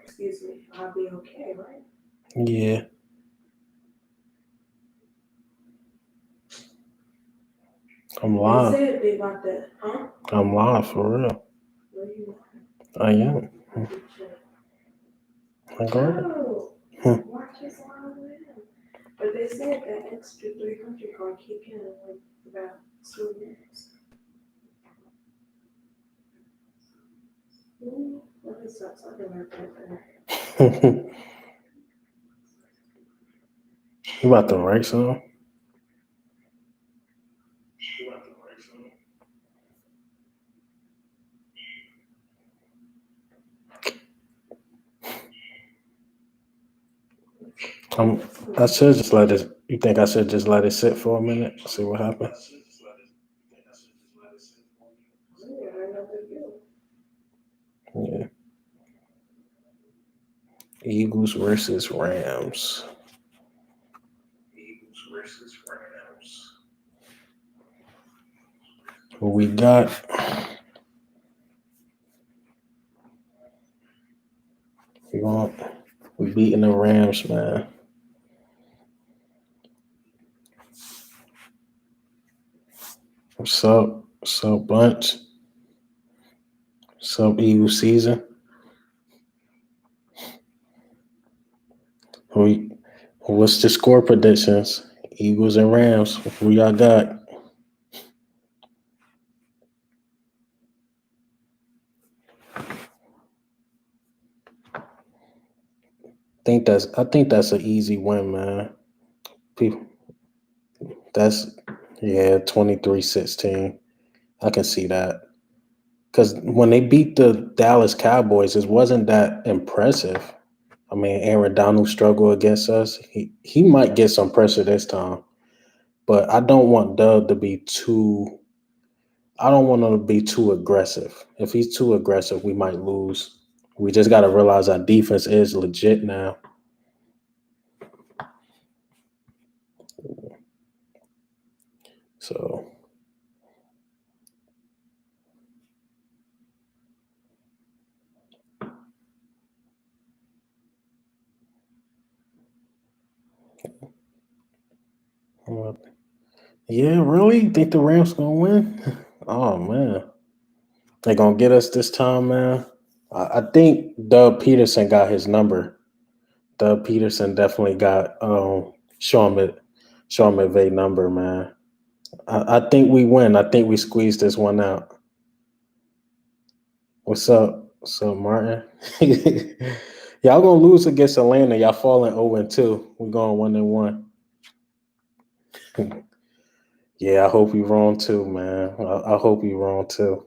Excuse me, I'll be okay, right? Yeah, I'm They live. said they about that, huh? I'm live for real. Where you at? I am. I can check. Go ahead. Oh, Hmm. watch this line now. But they said that extra 300 gonna kick in like about 2 minutes. Ooh, let me stop talking about that. You about to write something? I should just let it. You think I should just let it sit for a minute? See what happens? Yeah, I know you. Yeah. Eagles versus Rams. Who we got? We want. We beating the Rams, man. What's up? What's up, bunch? What's up, Eagles season? We. What's the score predictions? Eagles and Rams. Who y'all got? I think that's an easy win, man. People, that's yeah, 23-16. I can see that. Because when they beat the Dallas Cowboys, it wasn't that impressive. I mean, Aaron Donald struggled against us. He might get some pressure this time, but I don't want Doug to be too. I don't want him to be too aggressive. If he's too aggressive, we might lose. We just got to realize our defense is legit now. So yeah, really? Think the Rams gonna win? Oh man, they gonna get us this time, man. I think Doug Peterson got his number. Doug Peterson definitely got Sean McVay number, man. I think we win. I think we squeeze this one out. What's up? What's up, Martin? Y'all gonna lose against Atlanta. Y'all falling 0-2. We going 1-1. Yeah, I hope you wrong too, man. I hope you wrong too.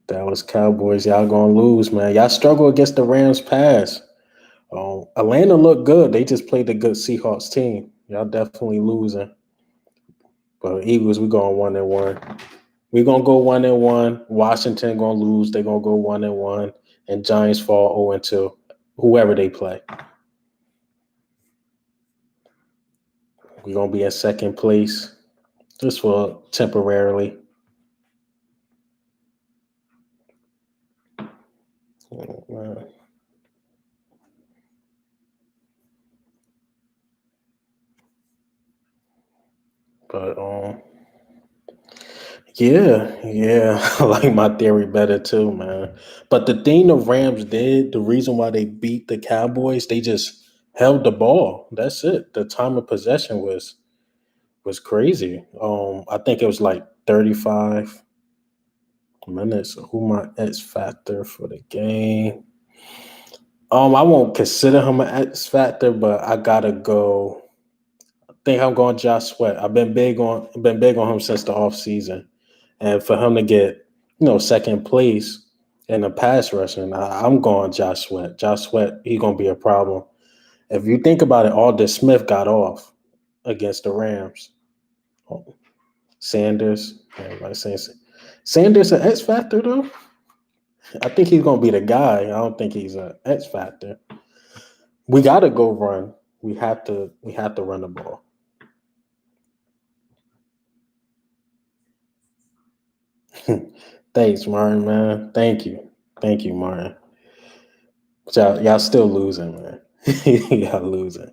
Dallas Cowboys, y'all gonna lose, man. Y'all struggle against the Rams pass. Atlanta looked good. They just played a good Seahawks team. Y'all definitely losing. But Eagles, we going 1-1. We gonna go 1-1. Washington gonna lose. They gonna go 1-1, and Giants fall 0-2. Whoever they play, we gonna be in second place just for temporarily. Oh, but yeah, I like my theory better too, man. But the thing the Rams did, the reason why they beat the Cowboys, they just held the ball. That's it. The time of possession was crazy. I think it was like 35 minutes. Who my X factor for the game? I won't consider him an X factor, but I gotta go. I think I'm going Josh Sweat. I've been big on him since the off season. And for him to get, second place in the pass rushing, I'm going Josh Sweat. Josh Sweat, he's gonna be a problem. If you think about it, Aldon Smith got off against the Rams. Oh, Sanders, everybody saying Sanders an X factor though. I think he's gonna be the guy. I don't think he's an X factor. We gotta go run. We have to. We have to run the ball. Thanks, Martin, man. Thank you, Martin. But y'all still losing, man. Y'all losing.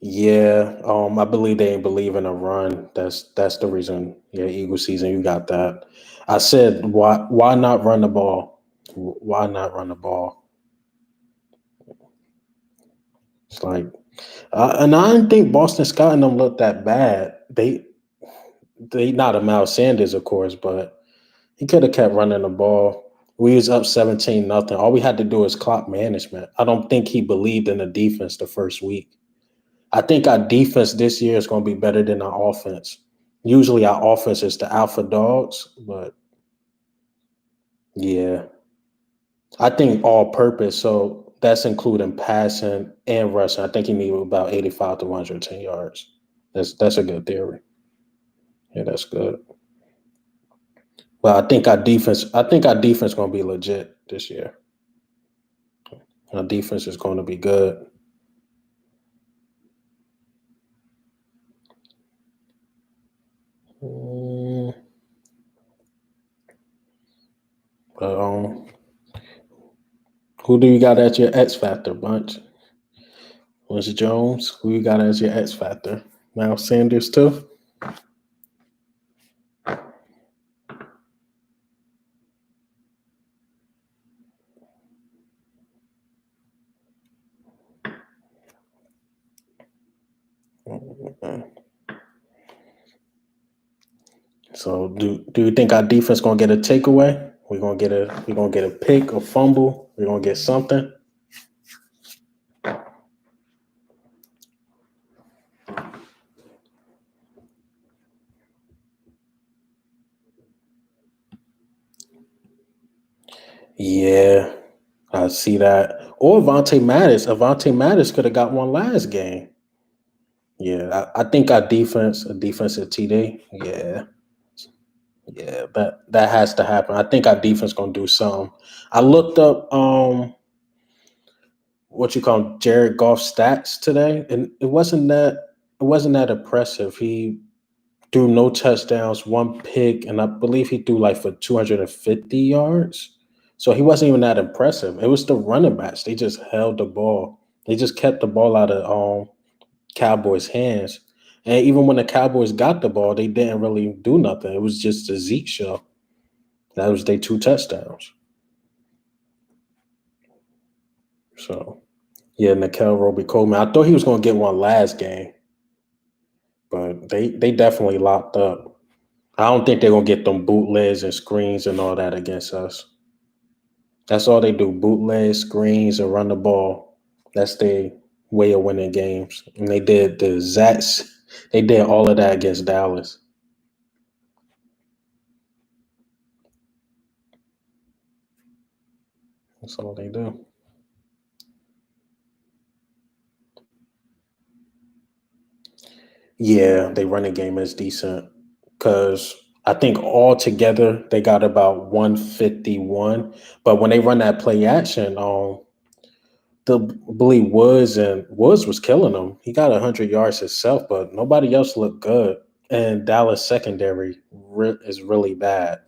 Yeah, I believe they ain't believe in a run. That's the reason. Yeah, Eagle season, you got that. I said, why not run the ball? Why not run the ball? It's like, and I didn't think Boston Scott and them looked that bad. They not a Miles Sanders, of course, but he could have kept running the ball. We was up 17-0. All we had to do is clock management. I don't think he believed in the defense the first week. I think our defense this year is going to be better than our offense. Usually our offense is the alpha dogs, but yeah, I think all purpose. So that's including passing and rushing. I think he needed about 85 to 110 yards. That's a good theory. Yeah, that's good. But I think our defense going to be legit this year. Our defense is going to be good. Mm, But who do you got as your X factor, Bunch? Was it Jones? Who you got as your X factor? Miles Sanders too. So do you think our defense gonna get a takeaway? We're gonna get a pick, a fumble. We're gonna get something. Yeah, I see that. Or Avante Mattis. Avante Mattis could have got one last game. Yeah, I think our defense, a defensive TD. Yeah, yeah, that has to happen. I think our defense gonna do something. I looked up what you call Jared Goff's stats today, and it wasn't that impressive. He threw no touchdowns, one pick, and I believe he threw like for 250 yards. So he wasn't even that impressive. It was the running backs. They just held the ball. They just kept the ball out of Cowboys' hands. And even when the Cowboys got the ball, they didn't really do nothing. It was just a Zeke show. That was their two touchdowns. So yeah, Nickel Roby Coleman. I thought he was going to get one last game, but they definitely locked up. I don't think they're gonna get them bootlegs and screens and all that against us. That's all they do: bootleg, screens, and run the ball. That's their way of winning games. And they did the Zats. They did all of that against Dallas. That's all they do. Yeah, they running game is decent because I think altogether they got about 151. But when they run that play action, the believe Woods was killing him. He got 100 yards himself, but nobody else looked good. And Dallas secondary is really bad.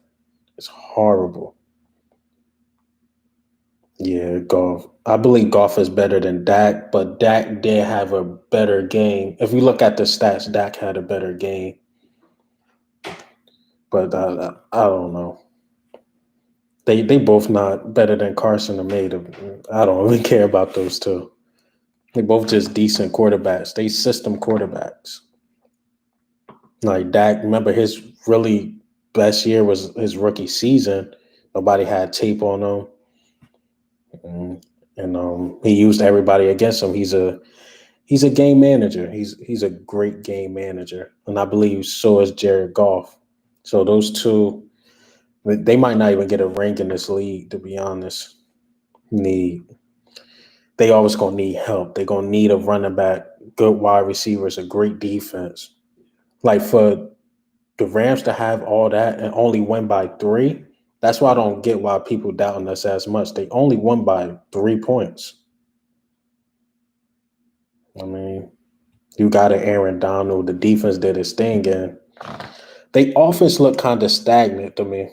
It's horrible. Yeah, Goff. I believe Goff is better than Dak, but Dak did have a better game. If we look at the stats, Dak had a better game. But I don't know. They both not better than Carson or Made. I don't really care about those two. They both just decent quarterbacks. They system quarterbacks. Like Dak, remember his really best year was his rookie season. Nobody had tape on him, and he used everybody against him. He's a game manager. He's a great game manager, and I believe so is Jared Goff. So those two, they might not even get a rank in this league. To be honest, need they always gonna need help. They're gonna need a running back, good wide receivers, a great defense. Like for the Rams to have all that and only win by 3, that's why I don't get why people doubting us as much. They only won by 3 points. I mean, you got an Aaron Donald. The defense did its thing, and They offense looked kind of stagnant to me.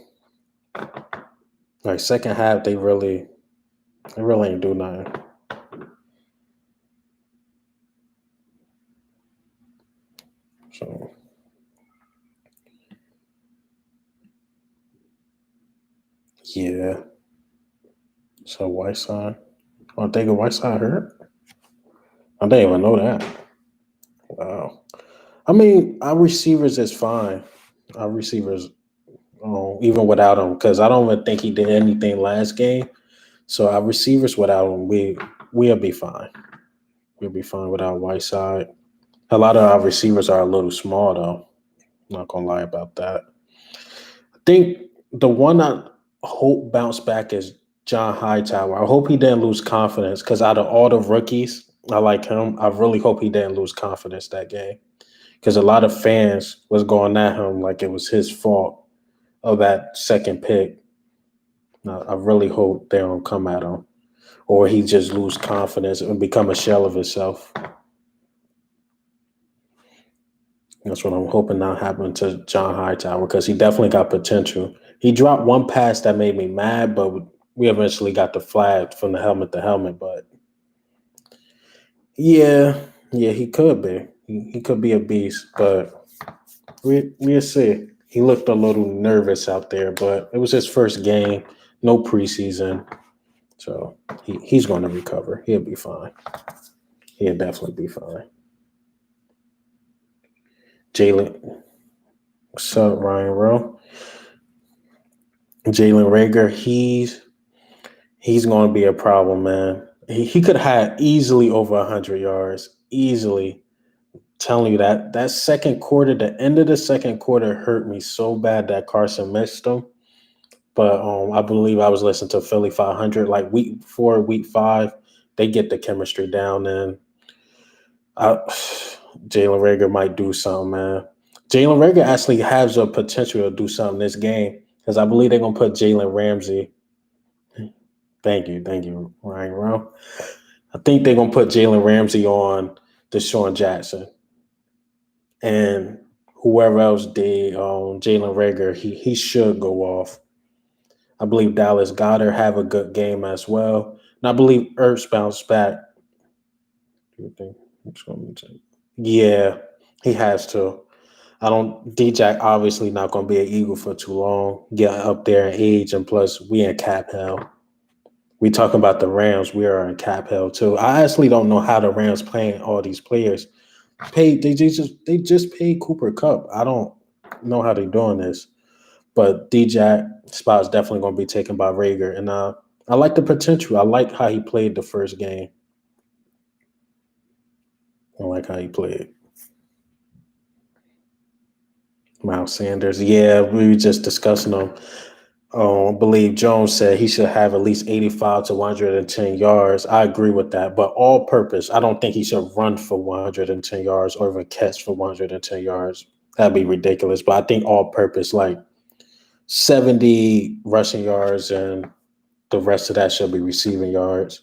Like second half, they really ain't do nothing. So yeah. So Whiteside. Oh, think Whiteside hurt? I didn't even know that. Wow. I mean, our receivers is fine. Our receivers, even without him, because I don't even think he did anything last game. So our receivers without him, we'll be fine. We'll be fine without Whiteside. A lot of our receivers are a little small though. Not gonna lie about that. I think the one I hope bounce back is John Hightower. I hope he didn't lose confidence because out of all the rookies, I like him. I really hope he didn't lose confidence that game because a lot of fans was going at him like it was his fault of that second pick. I really hope they don't come at him or he just lose confidence and become a shell of himself. That's what I'm hoping not happen to John Hightower because he definitely got potential. He dropped one pass that made me mad, but we eventually got the flag from the helmet to helmet. But yeah, he could be. He could be a beast, but we'll see. He looked a little nervous out there, but it was his first game, no preseason. So he's going to recover. He'll be fine. He'll definitely be fine. Jalen, what's up, Ryan Rowe? Jalen Rager, he's going to be a problem, man. He could have had easily over 100 yards, easily. Telling you that second quarter, the end of the second quarter hurt me so bad that Carson missed him. But I believe I was listening to Philly 500, like week 4, week 5, they get the chemistry down, and Jalen Rager might do something, man. Jalen Rager actually has a potential to do something this game because I believe they're gonna put Jalen Ramsey. Thank you, Ryan Rowe. I think they're gonna put Jalen Ramsey on Deshaun Jackson and whoever else did Jalen Rager. He should go off. I believe Dallas Goddard have a good game as well, and I believe Ertz bounced back. Do you think? Yeah, he has to. I don't. DJ obviously not going to be an Eagle for too long. Get up there in age, and plus we in cap hell. We talking about the Rams. We are in cap hell too. I actually don't know how the Rams playing all these players. They just paid Cooper Kupp. I don't know how they're doing this, but DJ spot is definitely going to be taken by Rager, and I like the potential. I like how he played the first game. I like how he played. Miles Sanders. Yeah, we were just discussing him. I believe Jones said he should have at least 85 to 110 yards. I agree with that, but all purpose. I don't think he should run for 110 yards or even catch for 110 yards. That'd be ridiculous. But I think all purpose, like 70 rushing yards, and the rest of that should be receiving yards.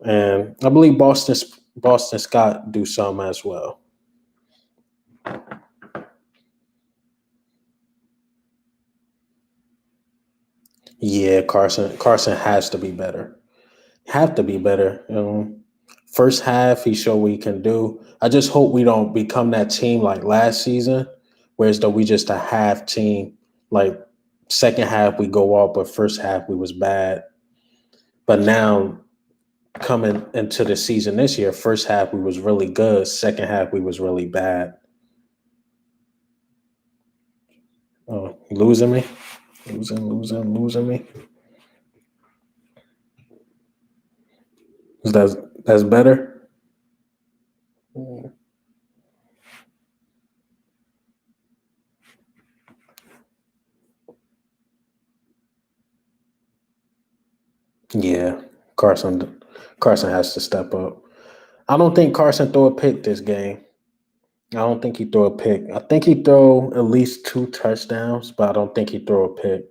And I believe Boston Scott do some as well. Yeah, Carson has to be better. Have to be better. First half, he showed what he can do. I just hope we don't become that team like last season, whereas though we just a half team. Like second half we go off, but first half we was bad. But now coming into the season this year, first half we was really good. Second half we was really bad. Oh, losing me, losing me. That's better. Yeah, Carson has to step up. I don't think Carson threw a pick this game. I don't think he threw a pick. I think he threw at least 2 touchdowns, but I don't think he threw a pick.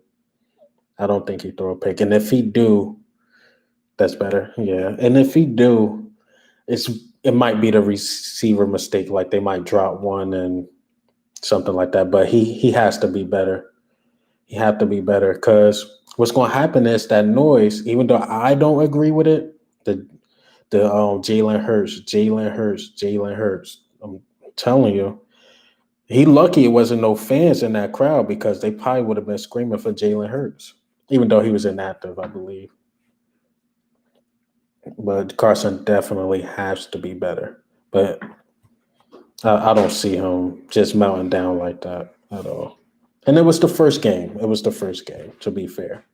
I don't think he threw a pick. And if he do, that's better. Yeah. And if he do, it might be the receiver mistake. Like they might drop one and something like that. But he has to be better. He have to be better because what's going to happen is that noise. Even though I don't agree with it, the Jalen Hurts, Jalen Hurts. I'm telling you, he lucky it wasn't no fans in that crowd because they probably would have been screaming for Jalen Hurts, even though he was inactive, I believe. But Carson definitely has to be better. But I don't see him just melting down like that at all. And it was the first game. It was the first game, to be fair.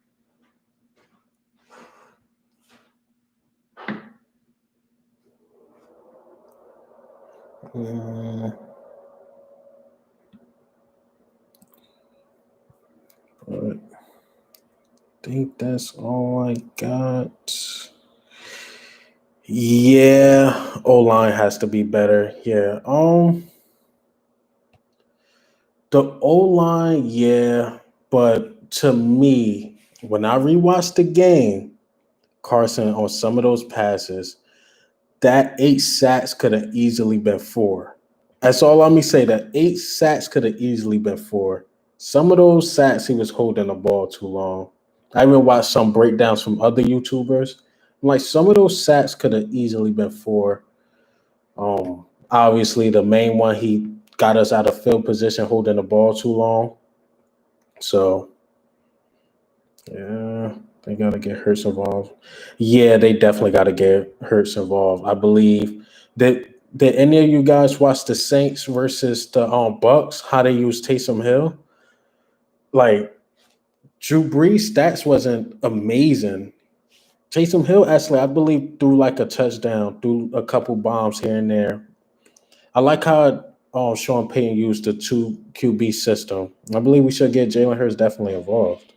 Mm, but I think that's all I got. Yeah, O line has to be better. Yeah. The O line, yeah, but to me, when I rewatched the game, Carson on some of those passes, that 8 sacks could have easily been four. That's all let me say. That 8 sacks could have easily been four. Some of those sacks he was holding the ball too long. I even watched some breakdowns from other YouTubers. Like some of those sacks could have easily been four. Obviously the main one he got us out of field position holding the ball too long. So yeah, they gotta get Hurts involved. Yeah, they definitely gotta get Hurts involved. I believe that did any of you guys watch the Saints versus the Bucks? How they use Taysom Hill? Like Drew Brees' stats wasn't amazing. Taysom Hill actually, I believe, threw like a touchdown, threw a couple bombs here and there. I like how Sean Payton used the two QB system. I believe we should get Jalen Hurts definitely involved.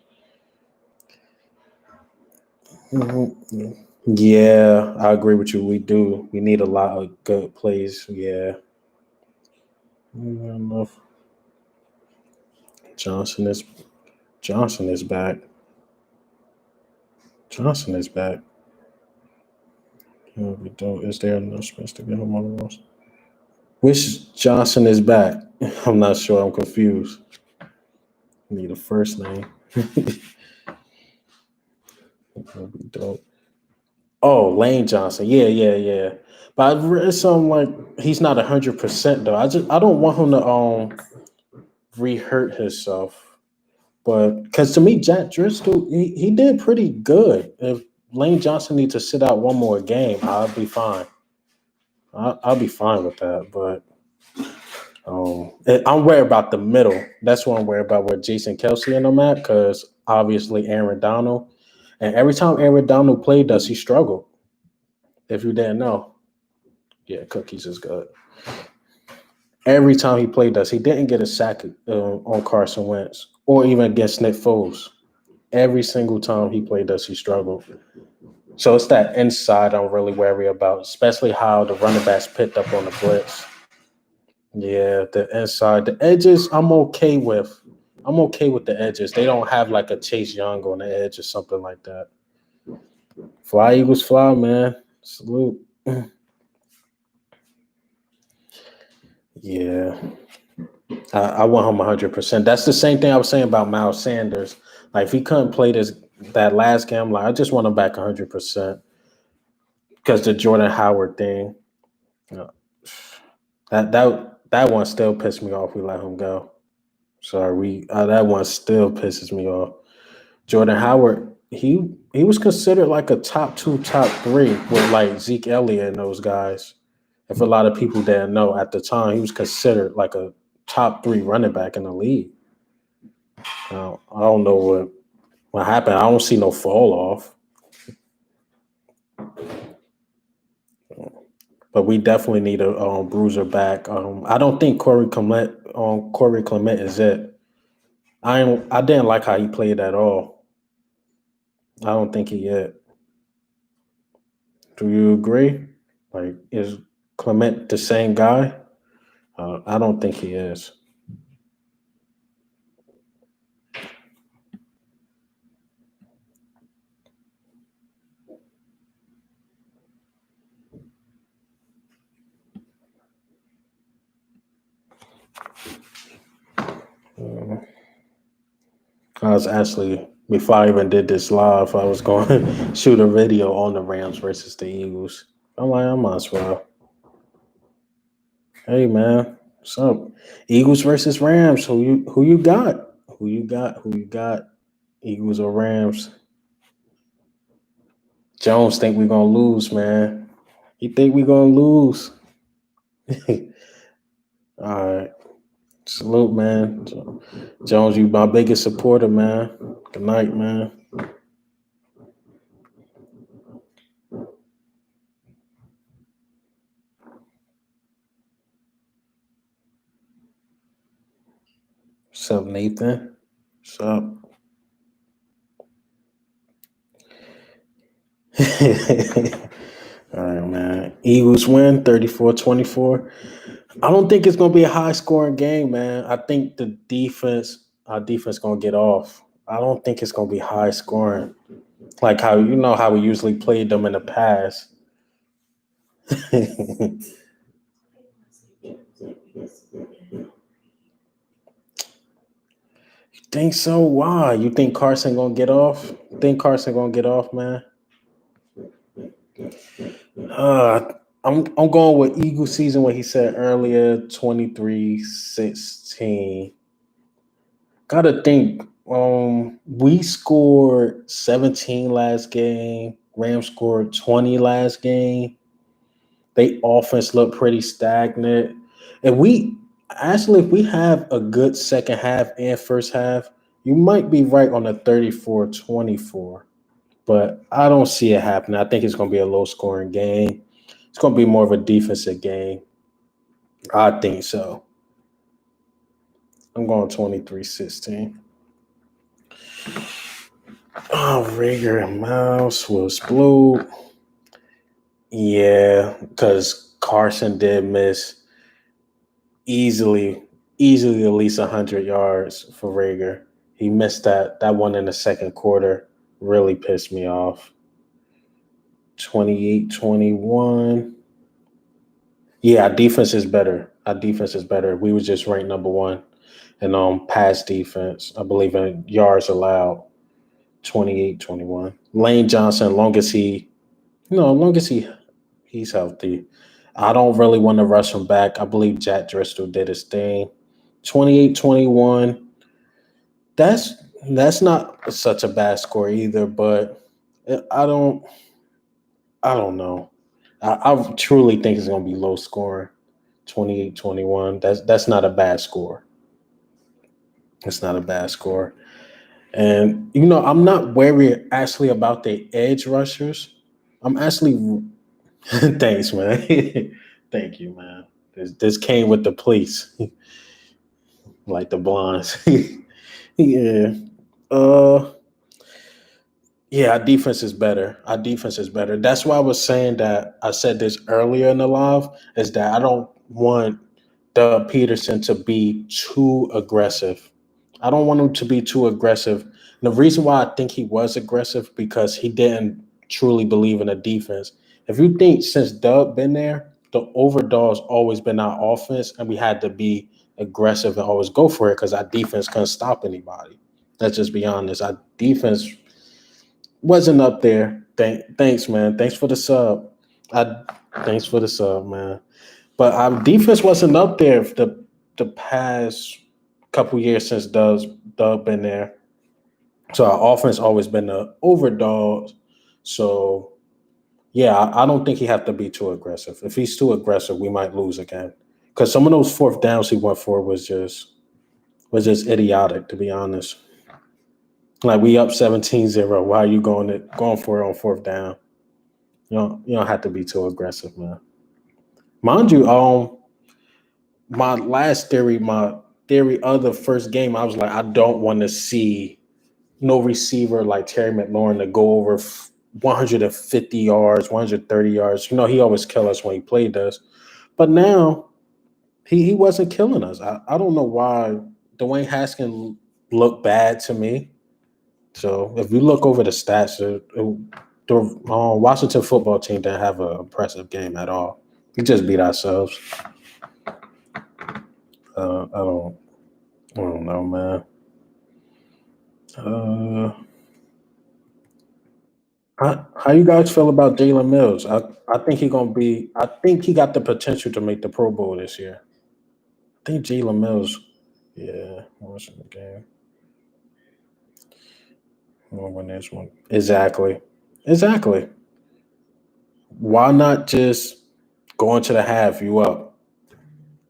Mhm. Yeah, I agree with you. We do. We need a lot of good plays. Yeah. Enough. Johnson is Johnson is back. Johnson is back. Yeah, we don't. Is there enough space to get him on the roster? Which Johnson is back? I'm not sure. I'm confused. Need a first name. We don't. Oh, Lane Johnson. Yeah, yeah, yeah. But I read something like he's not 100% though. I don't want him to re-hurt himself. But because to me, Jack Driscoll, he did pretty good. If Lane Johnson needs to sit out one more game, I'll be fine. I'll be fine with that. But I'm worried about the middle. That's what I'm worried about where Jason Kelsey and them at, because obviously Aaron Donald. And every time Aaron Donald played us, he struggled. If you didn't know. Yeah, Cookies is good. Every time he played us, he didn't get a sack on Carson Wentz or even against Nick Foles. Every single time he played us, he struggled. So it's that inside I'm really wary about, especially how the running backs picked up on the blitz. Yeah, the inside, the edges, I'm okay with. I'm okay with the edges. They don't have like a Chase Young on the edge or something like that. Fly Eagles fly, man. Salute. Yeah, I want him 100%. That's the same thing I was saying about Miles Sanders. Like if he couldn't play that last game, like I just want him back 100% because the Jordan Howard thing. uh, that one still pissed me off. We let him go. Sorry, we that one still pisses me off. Jordan Howard, he was considered like a top two, top three with like Zeke Elliott and those guys. If a lot of people didn't know at the time, he was considered like a top three running back in the league. I don't know what happened. I don't see no fall off, but we definitely need a bruiser back. I don't think Corey Clement is it. I didn't like how he played at all. I don't think he is. Do you agree? Like, is Clement the same guy? I don't think he is. I was actually before I even did this live, I was going to shoot a video on the Rams versus the Eagles. I'm like, I might as well. Hey man, what's up? Eagles versus Rams. Who you got? Who you got? Who you got? Eagles or Rams? Jones think we gonna lose, man. You think we gonna lose? All right. Salute, man. Jones, you my biggest supporter, man. Good night, man. 7 Nathan. What's up? All right, man. Eagles win 34-24. I don't think it's gonna be a high scoring game, man. I think our defense gonna get off. I don't think it's gonna be high scoring. Like how we usually played them in the past. You think so? Why? You think Carson gonna get off? Think Carson gonna get off, man? I'm going with Eagle season what he said earlier, 23-16. Gotta think. We scored 17 last game. Rams scored 20 last game. They offense looked pretty stagnant. And if we have a good second half and first half, you might be right on the 34-24. But I don't see it happening. I think it's gonna be a low scoring game. It's gonna be more of a defensive game. I think so. I'm going 23-16. Oh, Rager and Mouse was blue. Yeah, because Carson did miss easily, easily at least 100 yards for Rager. He missed that one in the second quarter. Really pissed me off. 28-21. Yeah, our defense is better. Our defense is better. We was just ranked number one in pass defense. I believe in yards allowed. 28-21. Lane Johnson, long as he's healthy. I don't really want to rush him back. I believe Jack Driscoll did his thing. 28-21. That's not such a bad score either, but I don't know. I truly think it's going to be low scoring. 28-21. That's not a bad score. It's not a bad score. And I'm not worried actually about the edge rushers. I'm actually thanks, man. Thank you, man. This came with the police, like the blondes. Yeah. Uh yeah, our defense is better. Our defense is better. That's why I was saying that I said this earlier in the live, is that I don't want Doug Peterson to be too aggressive. I don't want him to be too aggressive. And the reason why I think he was aggressive because he didn't truly believe in the defense. If you think since Doug been there, the overdog's always been our offense, and we had to be aggressive and always go for it because our defense couldn't stop anybody. Let's just be honest. Our defense wasn't up there. Thanks, man. Thanks for the sub. Thanks for the sub, man. But our defense wasn't up there for the past couple years since Doug been there. So our offense always been the overdog. So yeah, I don't think he have to be too aggressive. If he's too aggressive, we might lose again. Because some of those fourth downs he went for was just idiotic, to be honest. Like we up 17-0. Why are you going for it on fourth down? You don't have to be too aggressive, man. Mind you, my theory of the first game, I was like, I don't want to see no receiver like Terry McLaurin to go over 150 yards, 130 yards. He always kill us when he played us. But now he wasn't killing us. I don't know why Dwayne Haskins looked bad to me. So if you look over the stats, the Washington football team didn't have an impressive game at all. We just beat ourselves. I don't know, man. Uh, how you guys feel about Jalen Mills? I think he gonna be. I think he got the potential to make the Pro Bowl this year. I think Jalen Mills. Yeah, watching the game. We'll win this one. Exactly. Exactly. Why not just go into the half? You up.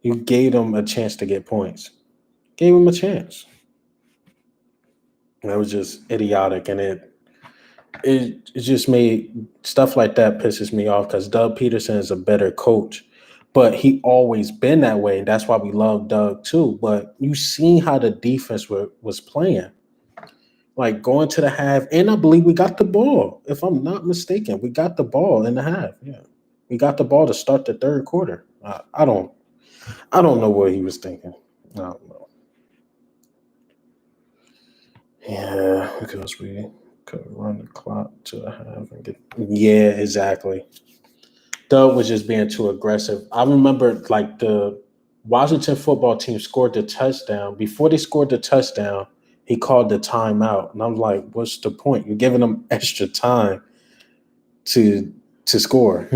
You gave them a chance to get points. Gave them a chance. That was just idiotic, and it just made stuff like that pisses me off because Doug Peterson is a better coach, but he always been that way. And that's why we love Doug too. But you seen how the defense was playing, like going to the half, and I believe we got the ball. If I'm not mistaken, we got the ball in the half. Yeah, we got the ball to start the third quarter. I don't know what he was thinking. I don't know. Yeah, because we could run the clock to the half and get. Yeah, exactly. Doug was just being too aggressive. I remember like the Washington football team scored the touchdown. Before they scored the touchdown, he called the timeout. And I'm like, what's the point? You're giving them extra time to score.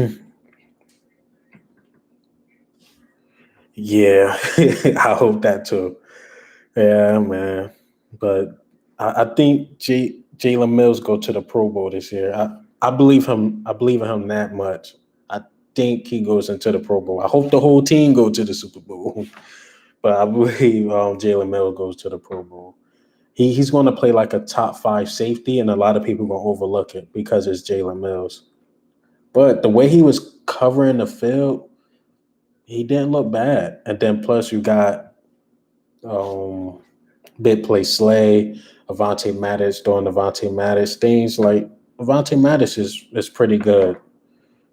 Yeah, I hope that too. Yeah, man. But I think Jalen Mills go to the Pro Bowl this year. I believe him. I believe in him that much. I think he goes into the Pro Bowl. I hope the whole team go to the Super Bowl, but I believe Jalen Mills goes to the Pro Bowl. He's going to play like a top 5 safety, and a lot of people going to overlook it because it's Jalen Mills. But the way he was covering the field, he didn't look bad. And then plus you got um, big play Slay, Avante Maddox doing Avante Maddox things like Avante Maddox is pretty good.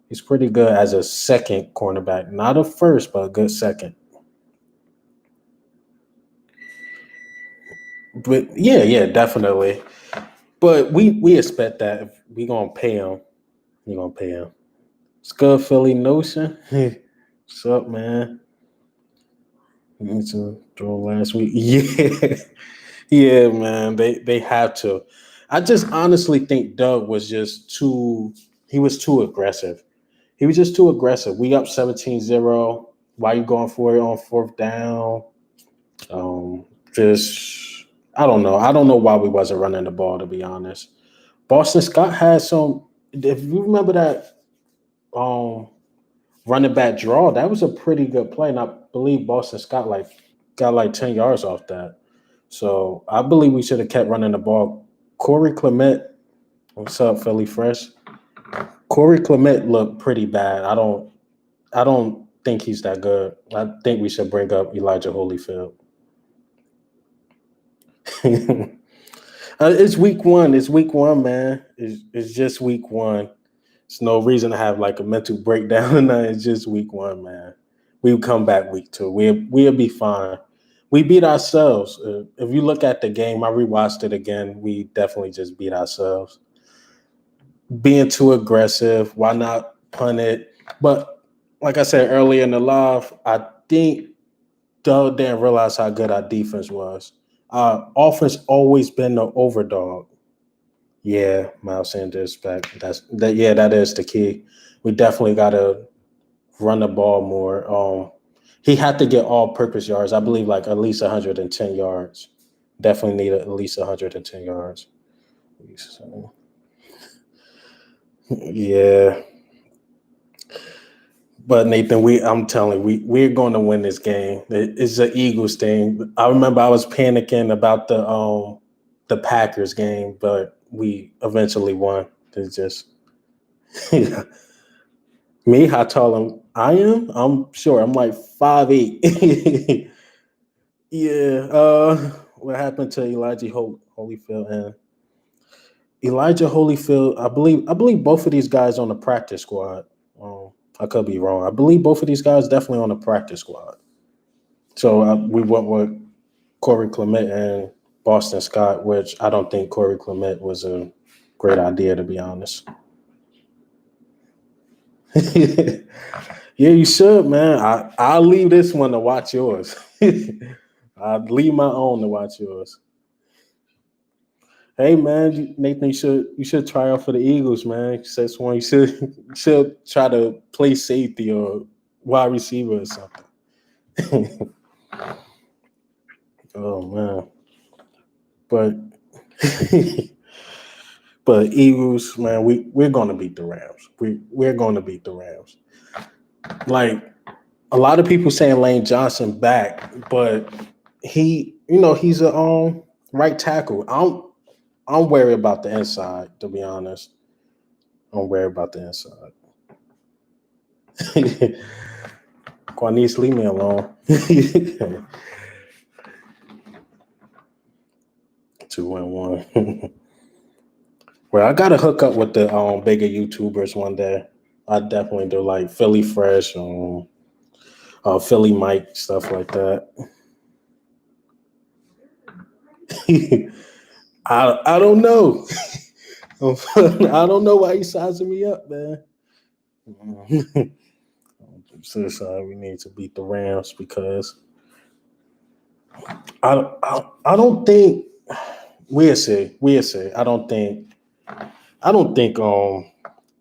He's pretty good as a second cornerback, not a first, but a good second. But yeah, definitely. But we expect that if we gonna pay him, we gonna pay him. It's good, Philly Notion. What's up, man? You need to throw last week. Yeah, yeah, man. They have to. I just honestly think Doug was just too. He was too aggressive. He was just too aggressive. We up 17-0. Why you going for it on fourth down? Just I don't know. I don't know why we wasn't running the ball, to be honest. Boston Scott had some. If you remember that um running back draw, that was a pretty good play. And I believe Boston Scott got like 10 yards off that. So I believe we should have kept running the ball. Corey Clement, what's up, Philly Fresh? Corey Clement looked pretty bad. I don't think he's that good. I think we should bring up Elijah Holyfield. It's week one. It's week one, man. It's just week one. It's no reason to have like a mental breakdown. It's just week one, man. We'll come back week two. We'll be fine. We beat ourselves. If you look at the game, I rewatched it again. We definitely just beat ourselves. Being too aggressive. Why not punt it? But like I said earlier in the live, I think Doug didn't realize how good our defense was. Our offense always been the overdog. Yeah, Miles Sanders back. Yeah, that is the key. We definitely gotta run the ball more. He had to get all purpose yards. I believe like at least 110 yards. Definitely need at least 110 yards. So, yeah. But Nathan, I'm telling you, we're going to win this game. It's an Eagles thing. I remember I was panicking about the Packers game, but we eventually won. It's just yeah. Me, how tall I am? I'm sure I'm like 5'8". Yeah. What happened to Elijah Holyfield and Elijah Holyfield? I believe both of these guys on the practice squad. I could be wrong. I believe both of these guys definitely on the practice squad. So we went with Corey Clement and Boston Scott, which I don't think Corey Clement was a great idea, to be honest. Yeah, you should, man. I'll leave this one to watch yours. I'll leave my own to watch yours. Hey man, Nathan, you should try out for the Eagles, man. That's one you should try to play safety or wide receiver or something. Oh man, but but Eagles, man, we're gonna beat the Rams. We're gonna beat the Rams. Like a lot of people saying Lane Johnson back, but he's a right tackle. I'm worried about the inside, to be honest. I'm worried about the inside. Quanice, leave me alone. 2-1. Well, I gotta hook up with the bigger YouTubers one day. I definitely do like Philly Fresh, Philly Mike, stuff like that. I don't know. I don't know why he's sizing me up, man. I'm so sorry. We need to beat the Rams because I don't think we'll see. We'll see. I don't think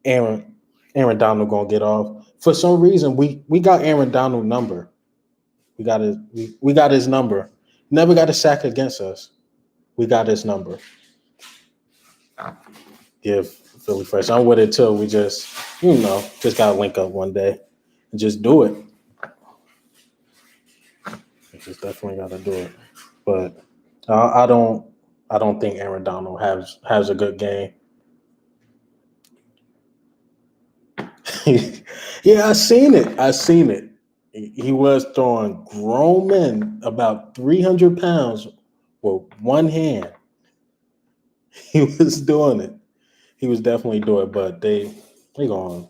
Aaron Aaron Donald gonna get off. For some reason, we got Aaron Donald number. We got his number. Never got a sack against us. We got his number. Give Philly Fresh. I'm with it too. We just gotta link up one day and just do it. We just definitely gotta do it. But I don't think Aaron Donald has a good game. Yeah, I seen it. I seen it. He was throwing grown men about 300 pounds with one hand. He was doing it. He was definitely doing it, but they going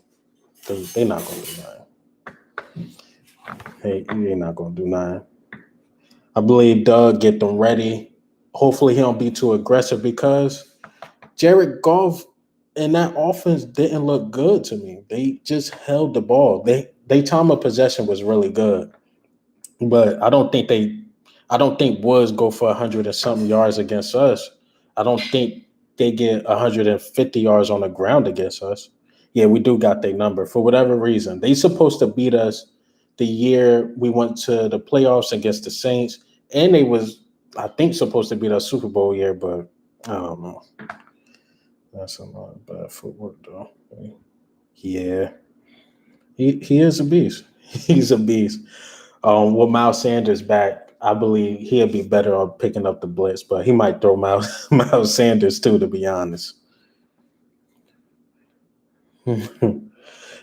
they not gonna do nothing. They not gonna do nothing. I believe Doug get them ready. Hopefully he don't be too aggressive because Jared Goff and that offense didn't look good to me. They just held the ball. They time of possession was really good, but I don't think Woods go for 100 and something yards against us. I don't think they get 150 yards on the ground against us. Yeah, we do got their number for whatever reason. They supposed to beat us the year we went to the playoffs against the Saints, and they was I think supposed to beat us Super Bowl year, but I don't know. That's a lot of bad footwork though. Yeah, he is a beast. He's a beast. With Miles Sanders back, I believe he'll be better on picking up the blitz, but he might throw Miles, Miles Sanders too, to be honest.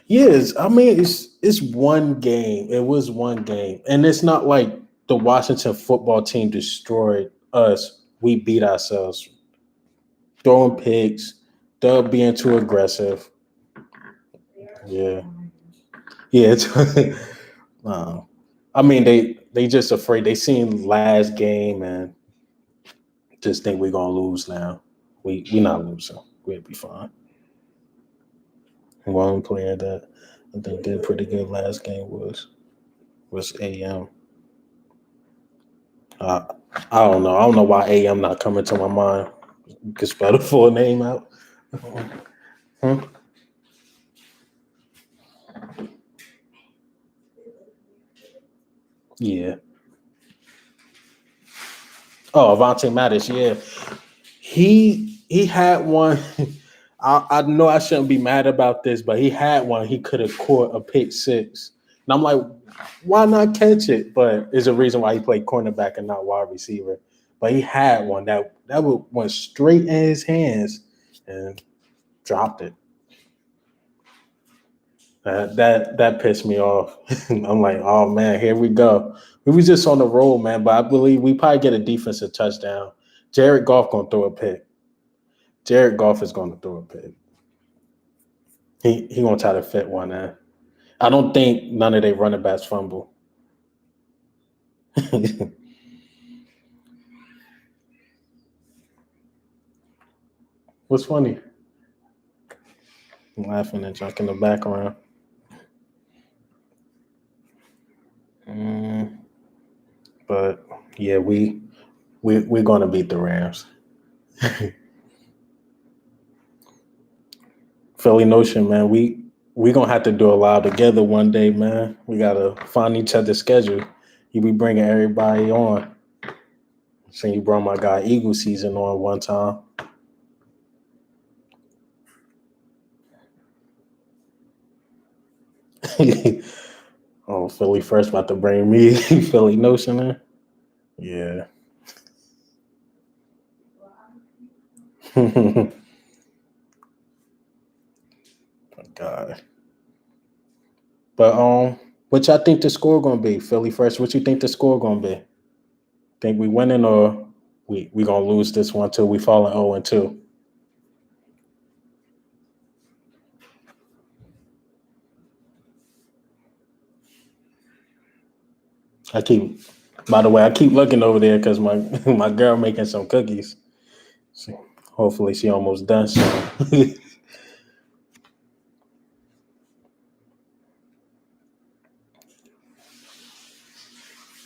Yes, I mean it's one game. It was one game, and it's not like the Washington football team destroyed us. We beat ourselves, throwing picks, Doug being too aggressive. Yeah, yeah. Uh, I mean they just afraid. They seen last game and just think we're gonna lose now. We not losing. We'll be fine. One player that I think did pretty good last game was AM. Uh, I don't know. I don't know why AM not coming to my mind. Could spell the full name out. Hmm? Yeah. Oh, Avante Mattis. Yeah, he had one. I know I shouldn't be mad about this, but he had one. He could have caught a pick six, and I'm like, why not catch it? But there's a reason why he played cornerback and not wide receiver. But he had one went straight in his hands and dropped it. That pissed me off. I'm like, oh man, here we go. We was just on the roll, man. But I believe we probably get a defensive touchdown. Jared Goff gonna throw a pick. Jared Goff is gonna throw a pick. He gonna try to fit one in. I don't think none of their running backs fumble. What's funny? I'm laughing and junk in the background. Mm, but yeah, we're gonna beat the Rams. Philly Notion, man. We gonna have to do a live together one day, man. We gotta find each other's schedule. You be bringing everybody on. So you brought my guy Eagle Season on one time. Oh, Philly First about to bring me Philly Notion in. Yeah. God. But what y'all think the score gonna be? Philly First. What you think the score gonna be? Think we winning or we gonna lose this one till we fall in 0-2? I keep. By the way, I keep looking over there because my my girl making some cookies. So hopefully she almost done. So.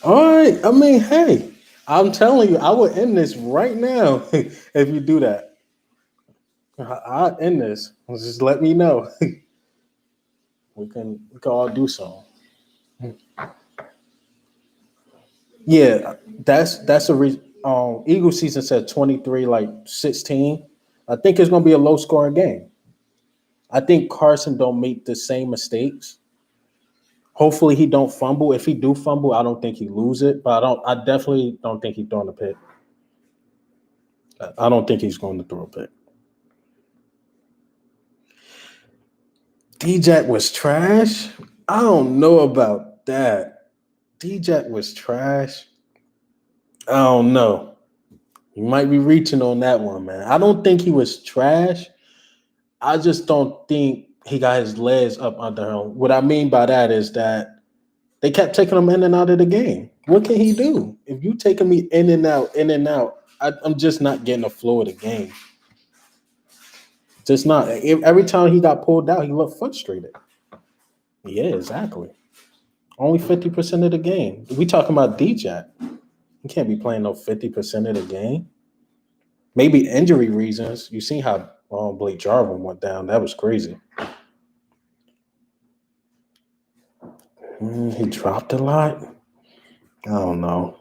All right. I mean, hey, I'm telling you, I would end this right now if you do that. I'll end this. Just let me know. We can all do something. Yeah, that's a reason. Eagle season said 23 like 16. I think it's gonna be a low scoring game. I think Carson don't make the same mistakes. Hopefully he don't fumble. If he do fumble, I don't think he lose it. But I definitely don't think he's throwing a pick. I don't think he's going to throw a pick. D-Jack was trash. I don't know about that. D-Jack was trash. I don't know. You might be reaching on that one, man. I don't think he was trash. I just don't think he got his legs up under him. What I mean by that is that they kept taking him in and out of the game. What can he do? If you taking me in and out, I'm just not getting the flow of the game. Just not. Every time he got pulled out, he looked frustrated. Yeah, exactly. Only 50% of the game. We talking about D-Jack. He can't be playing no 50% of the game. Maybe injury reasons. You seen how Blake Jarvin went down. That was crazy. He dropped a lot. I don't know.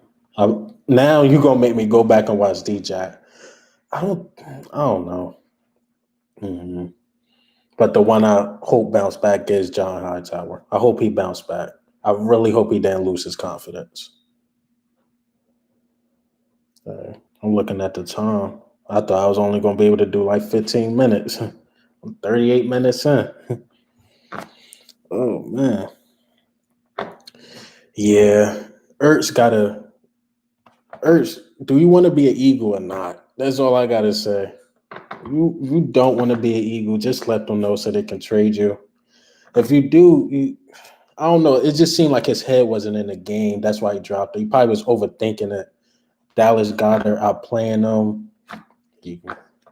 Now you're gonna make me go back and watch D-Jack. I don't know. Mm-hmm. But the one I hope bounce back is John Hightower. I hope he bounced back. I really hope he didn't lose his confidence. I'm looking at the time. I thought I was only going to be able to do like 15 minutes. I'm 38 minutes in. Oh, man. Yeah. Ertz, do you want to be an Eagle or not? That's all I got to say. You don't want to be an Eagle. Just let them know so they can trade you. If you do, I don't know. It just seemed like his head wasn't in the game. That's why he dropped it. He probably was overthinking it. Dallas Goedert outplaying them. He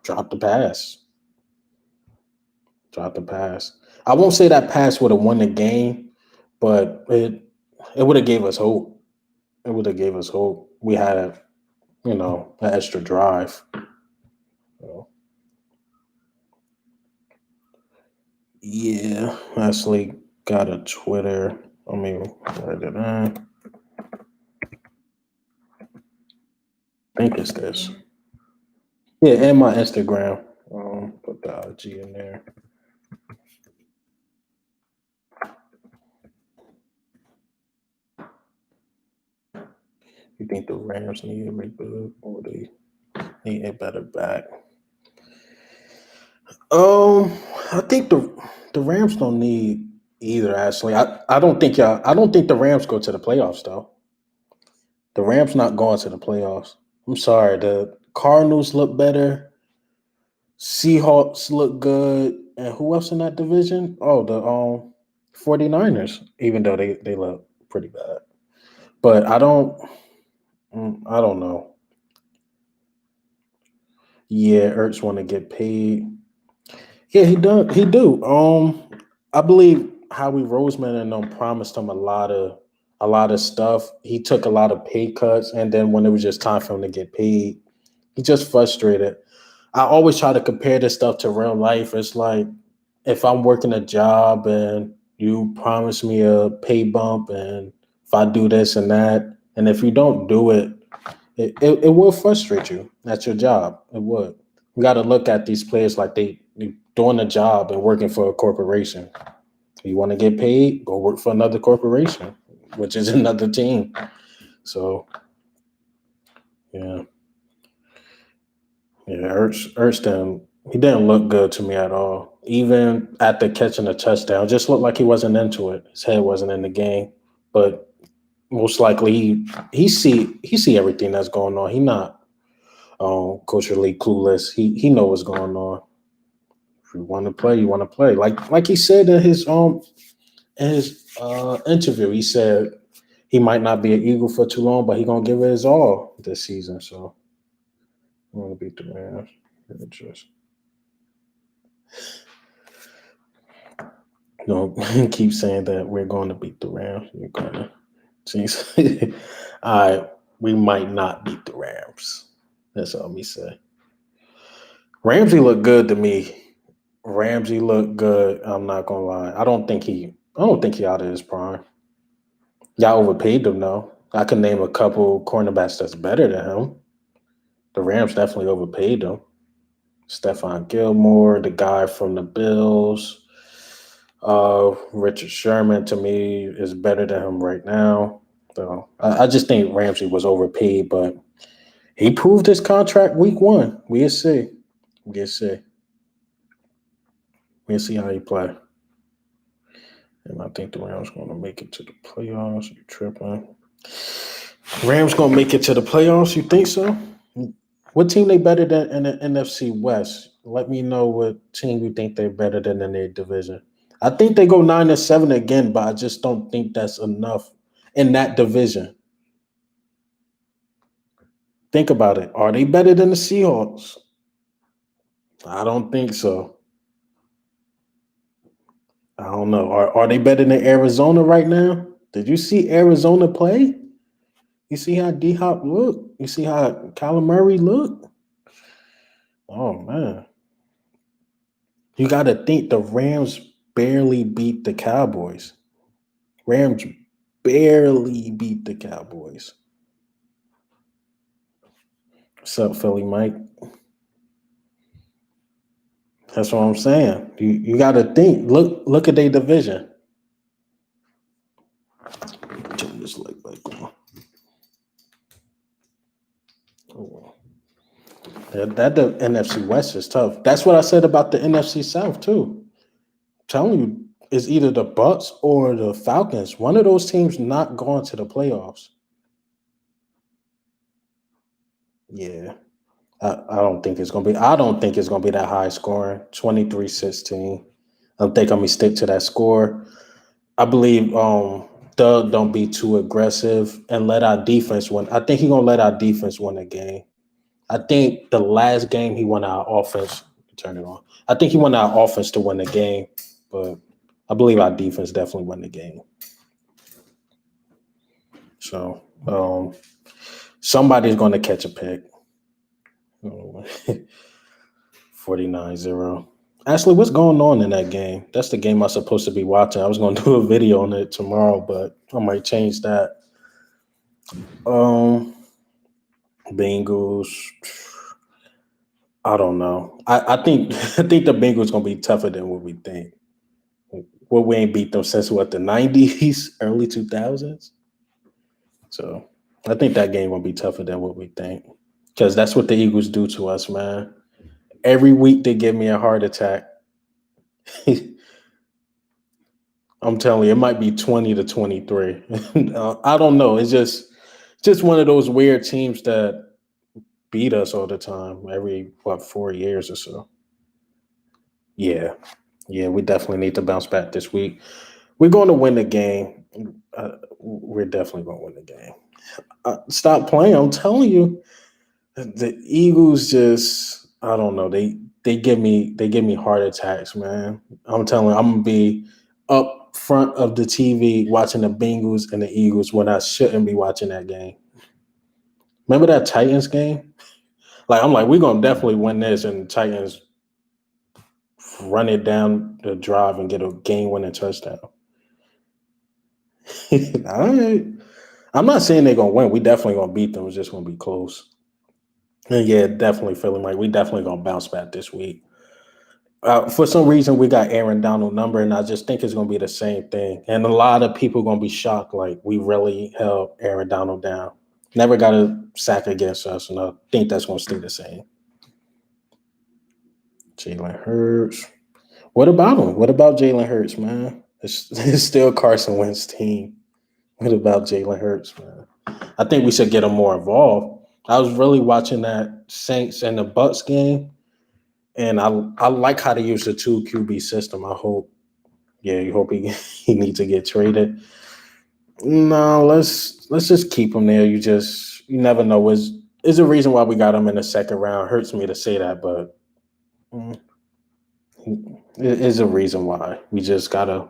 dropped the pass. Dropped the pass. I won't say that pass would have won the game, but it would have gave us hope. It would have gave us hope. We had an extra drive. So, yeah, Leslie got a Twitter. Let me write it in. I think it's this. Yeah, and my Instagram. Put the IG in there. You think the Rams need a reboot or they need a better back? I think the Rams don't need either. Actually, I don't think the Rams go to the playoffs though. The Rams not going to the playoffs. I'm sorry. The Cardinals look better. Seahawks look good. And who else in that division? Oh, the 49ers, even though they look pretty bad. But I don't know. Yeah, Ertz want to get paid. Yeah, he does. He do. I believe Howie Roseman and them promised him a lot of stuff. He took a lot of pay cuts, and then when it was just time for him to get paid, he just frustrated. I always try to compare this stuff to real life. It's like if I'm working a job and you promise me a pay bump, and if I do this and that, and if you don't do it, it will frustrate you at your job. It would. You got to look at these players like they doing a job and working for a corporation. You want to get paid, go work for another corporation, which is another team. So yeah, yeah, Ertz he didn't look good to me at all. Even after catching a touchdown, just looked like he wasn't into it. His head wasn't in the game. But most likely he see everything that's going on. He not culturally clueless. He know what's going on. If you want to play, you want to play. Like he said in his interview, he said he might not be an Eagle for too long, but he gonna give it his all this season. So I'm gonna beat the Rams. Just don't keep saying that we're going to beat the Rams. You're gonna jeez. All right, we might not beat the Rams. That's all me say. Ramsey looked good to me. Ramsey looked good. I'm not gonna lie. I don't think he out of his prime. Y'all overpaid him though. I can name a couple cornerbacks that's better than him. The Rams definitely overpaid him. Stephon Gilmore, the guy from the Bills. Richard Sherman to me is better than him right now. So I just think Ramsey was overpaid, but he proved his contract week 1. We'll see. We'll see. We'll see how he play. And I think the Rams going to make it to the playoffs. You tripping? Rams going to make it to the playoffs? You think so? What team they better than in the NFC West? Let me know what team you think they're better than in their division. I think they go 9-7 again, but I just don't think that's enough in that division. Think about it. Are they better than the Seahawks? I don't think so. I don't know. Are they better than Arizona right now? Did you see Arizona play? You see how D-Hop look? You see how Kyler Murray look? Oh, man. You got to think the Rams barely beat the Cowboys. Rams barely beat the Cowboys. What's up, Philly Mike? That's what I'm saying. You got to think. Look at their division. Turn this leg back on. Oh. That the NFC West is tough. That's what I said about the NFC South too. I'm telling you, it's either the Bucks or the Falcons. One of those teams not going to the playoffs. Yeah. I don't think it's gonna be. I don't think it's gonna be that high scoring. 23-16. I think I'm gonna stick to that score. I believe Doug don't be too aggressive and let our defense win. I think he's gonna let our defense win the game. I think the last game he won our offense. Turn it on. I think he won our offense to win the game, but I believe our defense definitely won the game. So somebody's going to catch a pick. 49-0. Ashley, what's going on in that game? That's the game I'm supposed to be watching. I was going to do a video on it tomorrow, but I might change that. Bengals. I don't know. I think the Bengals gonna be tougher than what we think. What we ain't beat them since what, the 90s, early 2000s. So I think that game will be tougher than what we think, because that's what the Eagles do to us, man. Every week they give me a heart attack. I'm telling you, it might be 20-23. I don't know. It's just one of those weird teams that beat us all the time, every 4 years or so. Yeah, we definitely need to bounce back this week. We're going to win the game. We're definitely going to win the game. Stop playing. I'm telling you, the Eagles just, I don't know. They give me heart attacks, man. I'm telling you, I'm gonna be up front of the TV watching the Bengals and the Eagles when I shouldn't be watching that game. Remember that Titans game? I'm like, we're gonna definitely win this, and the Titans run it down the drive and get a game-winning touchdown. All right. I'm not saying they're gonna win. We definitely gonna beat them. It's just gonna be close. And yeah, definitely feeling like we definitely gonna bounce back this week. For some reason, we got Aaron Donald number, and I just think it's gonna be the same thing. And a lot of people gonna be shocked, like we really held Aaron Donald down. Never got a sack against us, and I think that's gonna stay the same. Jalen Hurts. What about him? What about Jalen Hurts, man? It's still Carson Wentz's team. What about Jalen Hurts, man? I think we should get him more involved. I was really watching that Saints and the Bucks game, and I like how they use the 2 QB system. I hope, you hope he needs to get traded. No, let's just keep him there. You never know. Is a reason why we got him in the second round. Hurts me to say that, but it is a reason why. We just gotta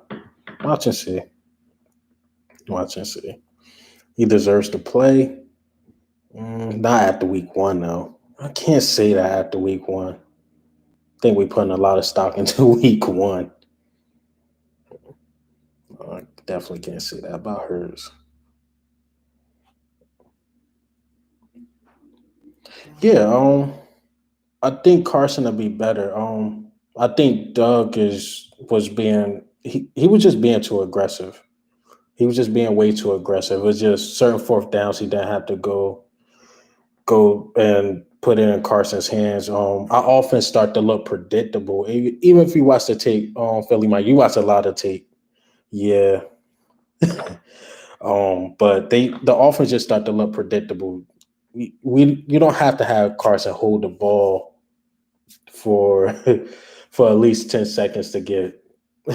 watch and see. Watch and see. He deserves to play. Not after week 1, though. I can't say that after week 1. I think we're putting a lot of stock into week 1. I definitely can't say that about hers. Yeah, I think Carson will be better. I think Doug he was just being too aggressive. He was just being way too aggressive. It was just certain fourth downs he didn't have to go and put it in Carson's hands. Our offense start to look predictable. Even if you watch the tape on Philly Mike, you watch a lot of tape. Yeah. But the offense just start to look predictable. You don't have to have Carson hold the ball for for at least 10 seconds to get a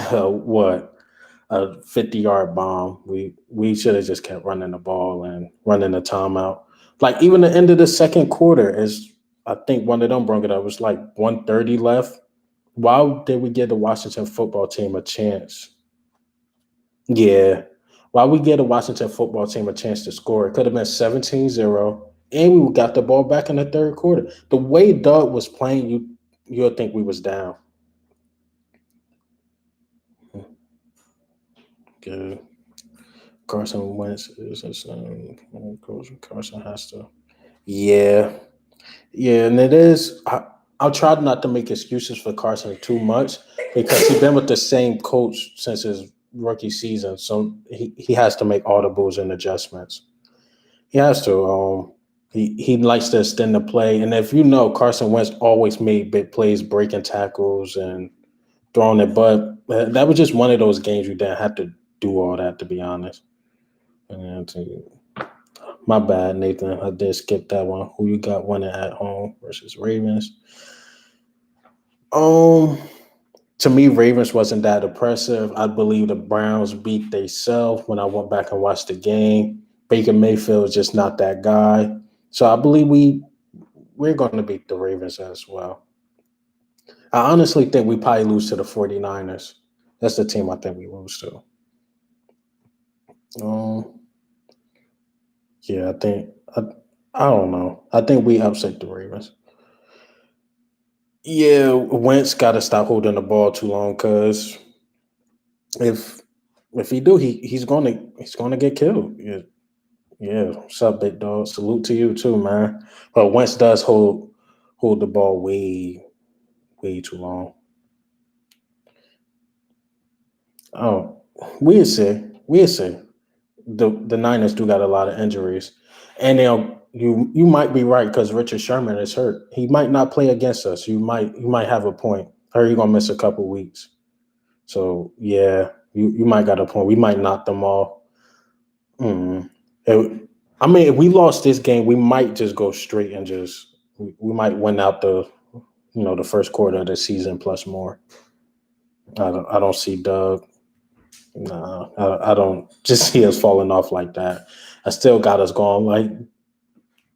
50-yard bomb. We should have just kept running the ball and running the timeout. Like even the end of the second quarter, is I think one of them brought it up. It was like 1:30 left. Why did we give the Washington football team a chance? Yeah. Why we give the Washington football team a chance to score? It could have been 17-0, and we got the ball back in the third quarter. The way Doug was playing, you'll think we was down. Good. Carson Wentz is a son. Carson has to. Yeah. Yeah, and it is. I'll try not to make excuses for Carson too much because he's been with the same coach since his rookie season. So he has to make audibles and adjustments. He has to. He likes to extend the play. And if you know, Carson Wentz always made big plays, breaking tackles and throwing it. But that was just one of those games you didn't have to do all that, to be honest. And my bad, Nathan. I did skip that one. Who you got winning at home versus Ravens? To me, Ravens wasn't that impressive. I believe the Browns beat themselves when I went back and watched the game. Baker Mayfield is just not that guy. So I believe we're going to beat the Ravens as well. I honestly think we probably lose to the 49ers. That's the team I think we lose to. Yeah, I don't know. I think we upset the Ravens. Yeah, Wentz got to stop holding the ball too long because if he do, he's gonna get killed. Yeah. What's up, big dog? Salute to you too, man. But Wentz does hold the ball way too long. Oh, we'll see. The Niners do got a lot of injuries, and you might be right because Richard Sherman is hurt. He might not play against us. You might have a point. Or you're gonna miss a couple weeks. So yeah, you might got a point. We might knock them off. If we lost this game, we might just go straight and we might win out the first quarter of the season plus more. I don't see Doug. No, I don't just see us falling off like that. I still got us going like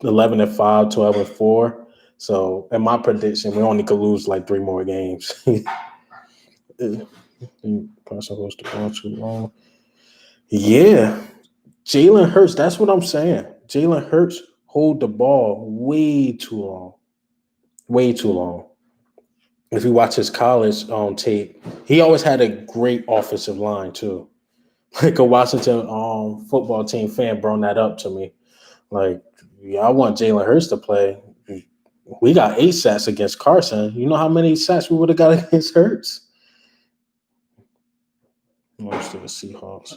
11-5, 12-4. So in my prediction, we only could lose like 3 more games. Carson holds the ball too long. Yeah. Jalen Hurts, that's what I'm saying. Jalen Hurts hold the ball way too long. Way too long. if you watch his college tape, he always had a great offensive line too. Like a Washington football team fan brought that up to me. Like, yeah, I want Jalen Hurts to play. We got 8 sacks against Carson. You know how many sacks we would have got against Hurts? Most of the Seahawks.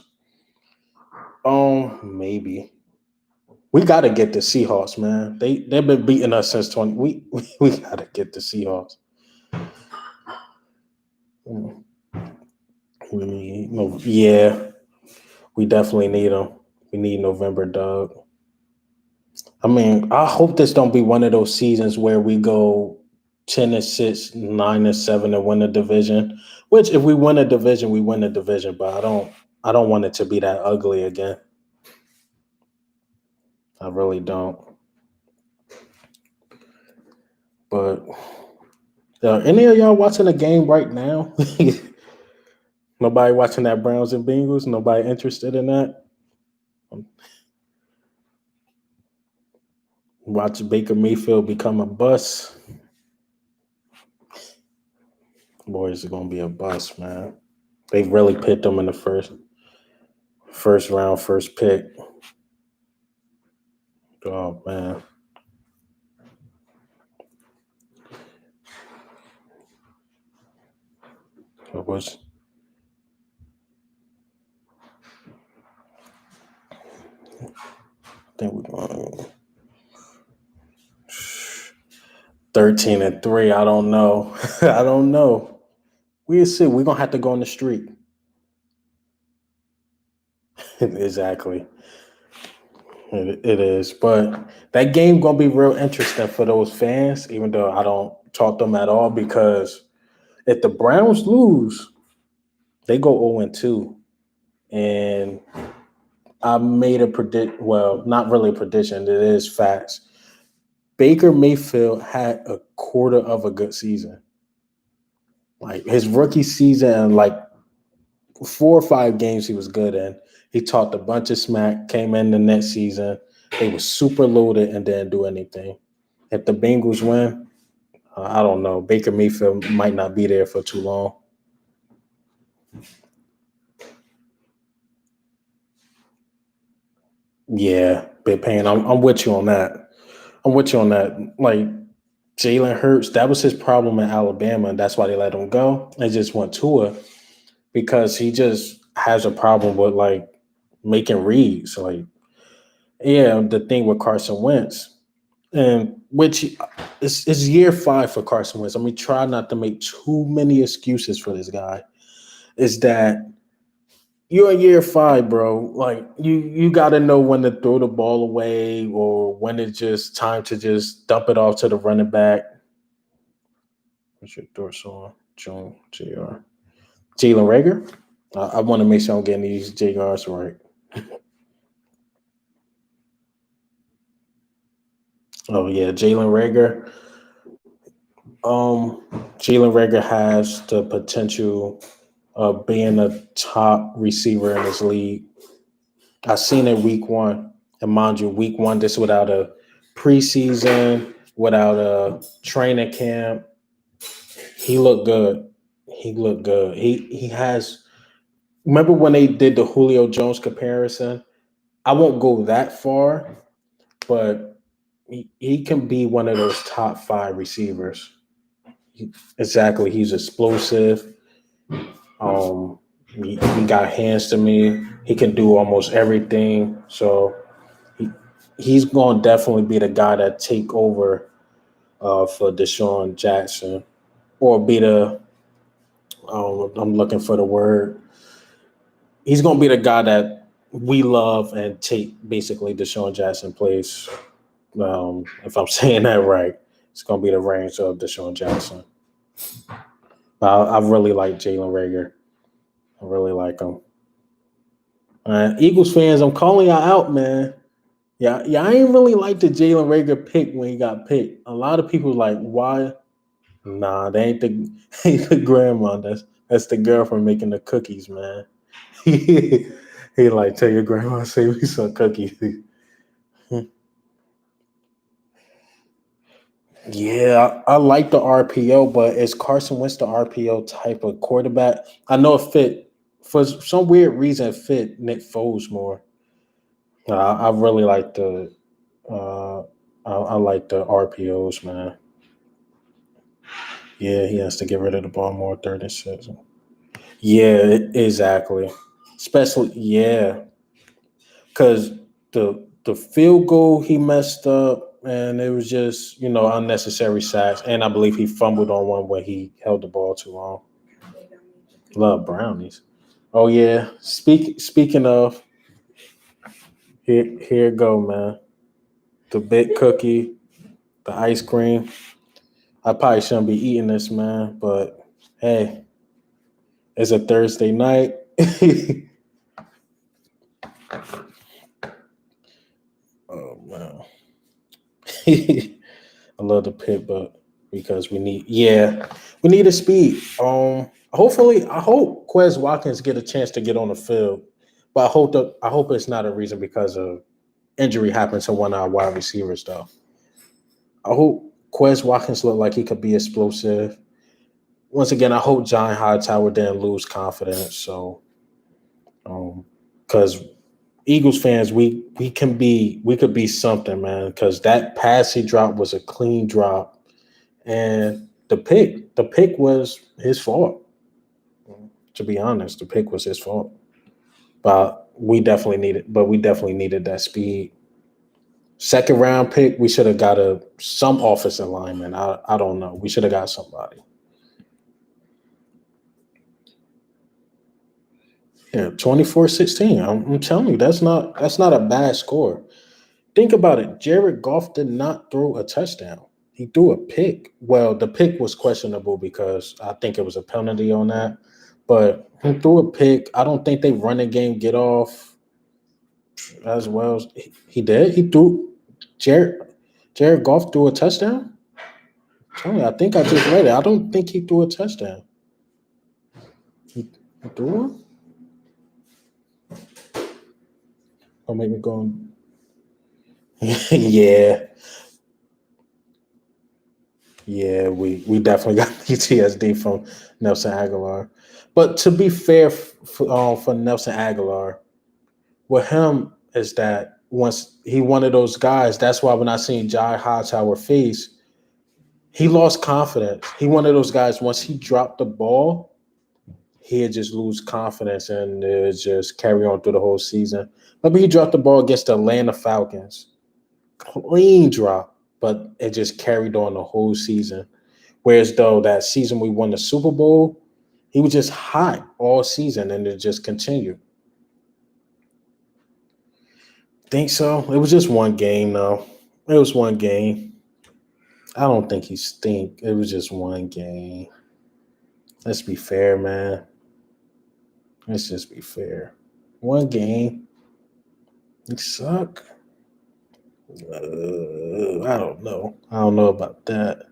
Maybe. We got to get the Seahawks, man. They've been beating us since 20. We got to get the Seahawks. Yeah, we definitely need them. We need November, dog. I mean, I hope this don't be one of those seasons where we go 10-6, 9-7, and win the division. Which, if we win a division, we win the division. But I don't want it to be that ugly again. I really don't. But any of y'all watching the game right now? Nobody watching that Browns and Bengals? Nobody interested in that? Watch Baker Mayfield become a bust. Boys are gonna be a bust, man. They really picked them in the first round, first pick. Oh man. It was I think we're going 13-3. I don't know. I don't know. We'll see. We're gonna have to go on the street. Exactly. It is. But that game gonna be real interesting for those fans, even though I don't talk them at all, because if the Browns lose, they go 0-2. And I made a not really a prediction, it is facts. Baker Mayfield had a quarter of a good season. Like his rookie season, like 4 or 5 games he was good in. He talked a bunch of smack, came in the next season. They were super loaded and didn't do anything. If the Bengals win, I don't know. Baker Mayfield might not be there for too long. Yeah, Big Pain. I'm with you on that. Like Jalen Hurts, that was his problem in Alabama, and that's why they let him go. They just went Tua because he just has a problem with like making reads. Like, yeah, the thing with Carson Wentz, and which is year 5 for Carson Wentz. I mean, try not to make too many excuses for this guy. Is that you're in year 5, bro? Like you got to know when to throw the ball away or when it's just time to just dump it off to the running back. What's your thoughts on Joan Jr. Jalen Rager? I want to make sure I'm getting these JRs right. Oh yeah, Jalen Rager. Jalen Rager has the potential of being a top receiver in this league. I seen it week 1, and mind you, week 1, this without a preseason, without a training camp. He looked good. He has. Remember when they did the Julio Jones comparison? I won't go that far, but he can be one of those top 5 receivers. Exactly. He's explosive. He got hands to me. He can do almost everything. So he's going to definitely be the guy that take over for Deshaun Jackson, or be the. I'm looking for the word. He's going to be the guy that we love and take basically Deshaun Jackson place. If I'm saying that right, it's going to be the range of Deshaun Jackson. I really like Jalen Rager. I really like him. Eagles fans, I'm calling y'all out, man. Yeah, I ain't really like the Jalen Rager pick when he got picked. A lot of people like, why? Nah, they ain't ain't the grandma. That's the girlfriend making the cookies, man. He like, tell your grandma, save me some cookies. Yeah, I like the RPO, but is Carson Wentz the RPO type of quarterback? I know it fit for some weird reason. It fit Nick Foles more. I really like the uh, I like the RPOs, man. Yeah, he has to get rid of the ball more 36. Yeah, exactly. Especially, yeah, because the field goal he messed up, and it was just unnecessary sacks, and I believe he fumbled on one where he held the ball too long. They don't need to Love brownies. Oh yeah. Speaking of, here it go, man. The big cookie, the ice cream. I probably shouldn't be eating this, man, but hey, it's a Thursday night. Oh man. I love the pit, but because we need a speed. Hopefully I hope Quez Watkins get a chance to get on the field. But I hope it's not a reason because of injury happened to one of our wide receivers though. I hope Quez Watkins look like he could be explosive. Once again, I hope John Hightower didn't lose confidence. So because Eagles fans, we could be something, man. Because that pass he dropped was a clean drop. And the pick was his fault. To be honest, the pick was his fault. But we definitely needed that speed. Second round pick, we should have got some offensive lineman. I don't know. We should have got somebody. Yeah, 24-16. I'm telling you, that's not a bad score. Think about it. Jared Goff did not throw a touchdown. He threw a pick. Well, the pick was questionable because I think it was a penalty on that. But he threw a pick. I don't think they run a game get off as well. He did. He threw Jared Jared Goff threw a touchdown. Tell me, I think I just read it. I don't think he threw a touchdown. He threw one. Don't make me go. Yeah, yeah. We definitely got PTSD from Nelson Aguilar. But to be fair for Nelson Aguilar, with him is that once he one of those guys. That's why when I seen Jai Hightower face, he lost confidence. He one of those guys. Once he dropped the ball, he'd just lose confidence and just carry on through the whole season. Maybe he dropped the ball against the Atlanta Falcons, clean drop, but it just carried on the whole season. Whereas though that season we won the Super Bowl, he was just hot all season and it just continued. Think so? It was just one game though. It was one game. I don't think he stink. It was just one game. Let's be fair, man. Let's just be fair. One game. He suck. I don't know. I don't know about that.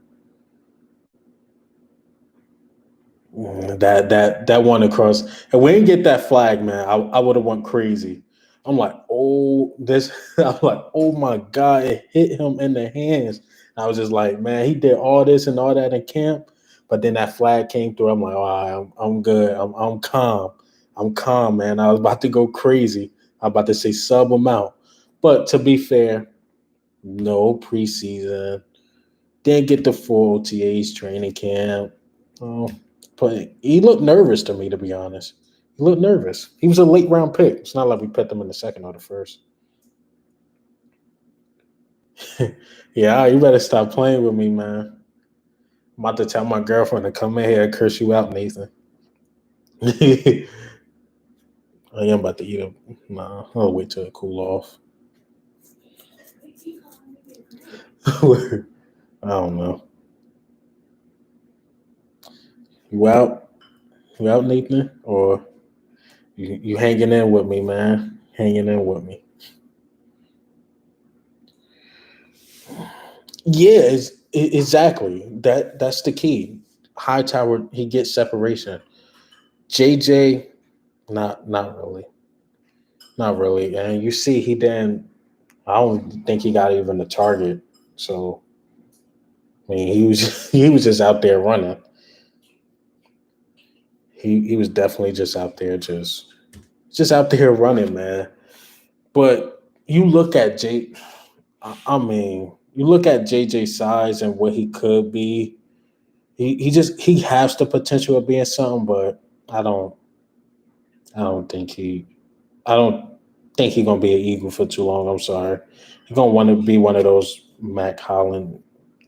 That one across, and we didn't get that flag, man. I would have went crazy. I'm like, oh, this. I'm like, oh my god, it hit him in the hands. I was just like, man, he did all this and all that in camp, but then that flag came through. I'm like, all right, I'm good. I'm calm. I'm calm, man. I was about to go crazy. I'm about to say sub him out, but to be fair, no preseason. Didn't get the full OTAs training camp. Oh, but he looked nervous to me, to be honest. He looked nervous. He was a late round pick. It's not like we picked him in the second or the first. Yeah, you better stop playing with me, man. I'm about to tell my girlfriend to come in here and curse you out, Nathan. I am about to eat a. Nah, I'll wait till it cool off. I don't know. You out? You out, Nathan? Or you hanging in with me, man? Hanging in with me. Yeah, exactly. That's the key. Hightower, he gets separation. JJ, not really, not really. And you see, he didn't. I don't think he got even the target. So mean, he was just out there running. He was definitely just out there just out there running, man. But you look at I mean, you look at JJ's size and what he could be. He has the potential of being something, but I don't I don't think he I don't think he's gonna be an Eagle for too long. I'm sorry. He's gonna want to be one of those Mac Holland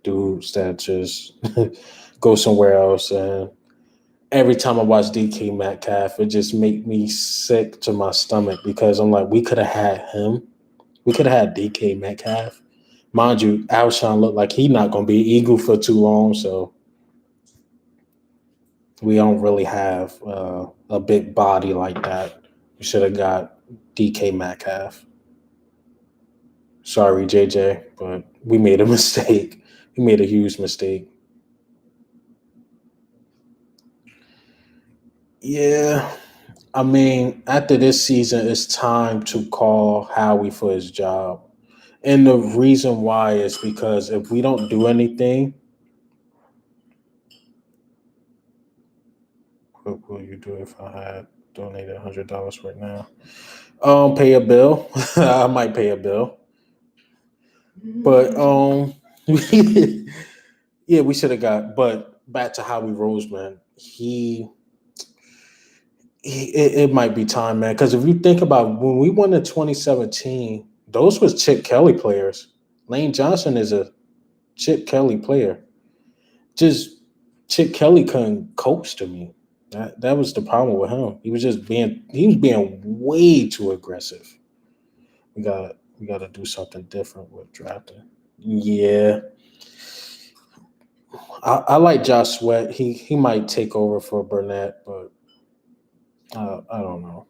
dudes that just go somewhere else. And every time I watch DK Metcalf, it just make me sick to my stomach because I'm like, we could have had him. We could have had DK Metcalf. Mind you, Alshon looked like he not gonna be Eagle for too long, so we don't really have a big body like that. We should have got DK Metcalf. Sorry, JJ, but we made a mistake. We made a huge mistake. Yeah, I mean, after this season, it's time to call Howie for his job. And the reason why is because if we don't do anything, what will you do if I had donated $100 right now? Pay a bill. I might pay a bill. But yeah, we should have got. But back to Howie Roseman, it might be time, man. Because if you think about when we won in 2017, those was Chip Kelly players. Lane Johnson is a Chip Kelly player. Just Chip Kelly couldn't coach to me. That was the problem with him. He was being way too aggressive. We got to do something different with drafting. Yeah, I like Josh Sweat. He might take over for Burnett, but I don't know.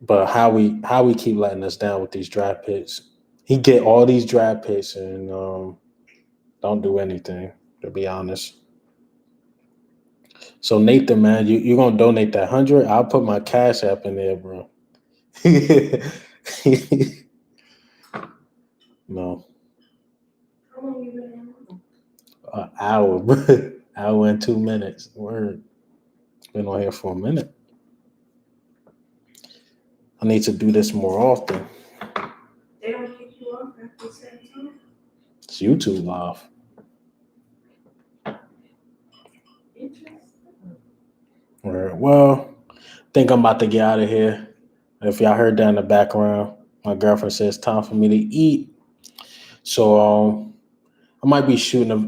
But how we keep letting us down with these draft picks. He get all these draft picks and don't do anything. To be honest. So Nathan, man, you gonna donate that 100? I'll put my cash app in there, bro. No, How long you been on? an hour, bro. Hour and 2 minutes. Word. Been on here for a minute. I need to do this more often. They don't kick you off after the same time? It's YouTube live. Interesting. Word. Well, think I'm about to get out of here. If y'all heard that in the background, my girlfriend says it's time for me to eat. So I might be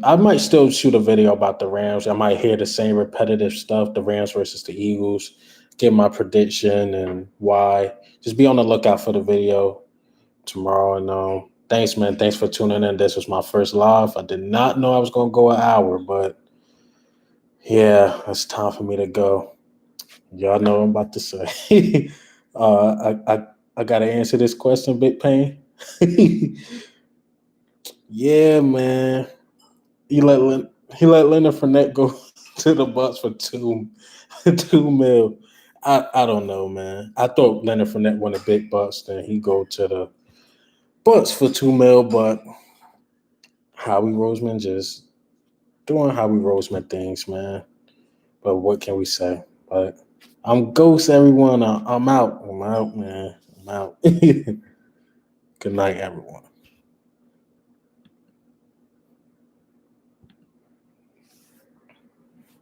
I might still shoot a video about the Rams. I might hear the same repetitive stuff, the Rams versus the Eagles, give my prediction and why. Just be on the lookout for the video tomorrow. And thanks, man. Thanks for tuning in. This was my first live. I did not know I was gonna go an hour, but yeah, it's time for me to go. Y'all know what I'm about to say. I gotta answer this question, Big Pain. Yeah, man. He let Leonard Fournette go to the Bucks for 2 mil. I don't know, man. I thought Leonard Fournette won a big Bucks, then he go to the Bucks for 2 mil, but Howie Roseman just doing Howie Roseman things, man. But what can we say? But I'm Ghost, everyone. I'm out. I'm out, man. I'm out. Good night, everyone.